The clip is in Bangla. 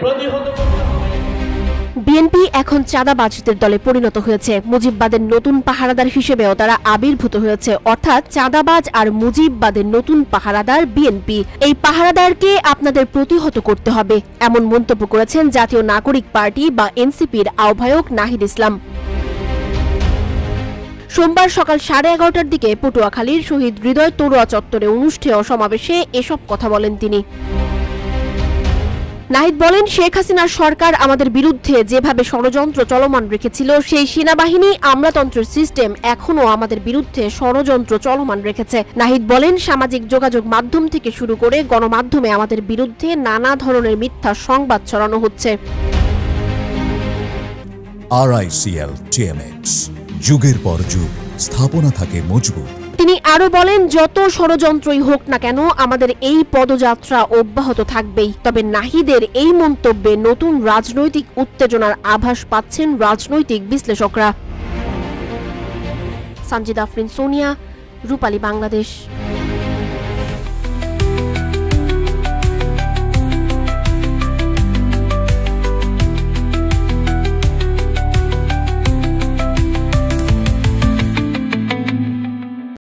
প্রতিহত করতে হবে। বিএনপি এখন চাঁদাবাজদের দলে পরিণত হয়েছে। মুজিববাদের নতুন পাহারাদার হিসেবেও তারা আবির্ভূত হয়েছে, অর্থাৎ চাঁদাবাজ আর মুজিববাদের নতুন পাহারাদার বিএনপি। এই পাহারাদারকে আপনাদের প্রতিহত করতে হবে, এমন মন্তব্য করেছেন জাতীয় নাগরিক পার্টি বা এনসিপির আহ্বায়ক নাহিদ ইসলাম। সোমবার সকাল 11:30টার দিকে পটুয়াখালীর শহীদ হৃদয় তরুয়া চত্বরে অনুষ্ঠেয় সমাবেশে এসব কথা বলেন তিনি। নাহিদ বলেন, শেখ হাসিনার সরকার আমাদের বিরুদ্ধে যেভাবে ষড়যন্ত্র চলমান রেখেছিল, সেই সেনাবাহিনী আমলাতন্ত্রের সিস্টেম এখনো আমাদের বিরুদ্ধে ষড়যন্ত্র চলমান রেখেছে। নাহিদ বলেন, সামাজিক যোগাযোগ মাধ্যম থেকে শুরু করে গণমাধ্যমে আমাদের বিরুদ্ধে নানা ধরনের মিথ্যা সংবাদ ছড়ানো হচ্ছে। RICL TMX, যুগের পর যুগ স্থাপনা থাকে মজবুত। তিনি আরো বলেন, যত ষড়যন্ত্রই হোক না কেন আমাদের এই পদযাত্রা অব্যাহত থাকবেই। তবে নাহিদের এই মন্তব্যে নতুন রাজনৈতিক উত্তেজনার আভাস পাচ্ছেন রাজনৈতিক বিশ্লেষকরা। সঞ্জিদা আফরিন, সোনিয়া, রূপালী, বাংলাদেশ।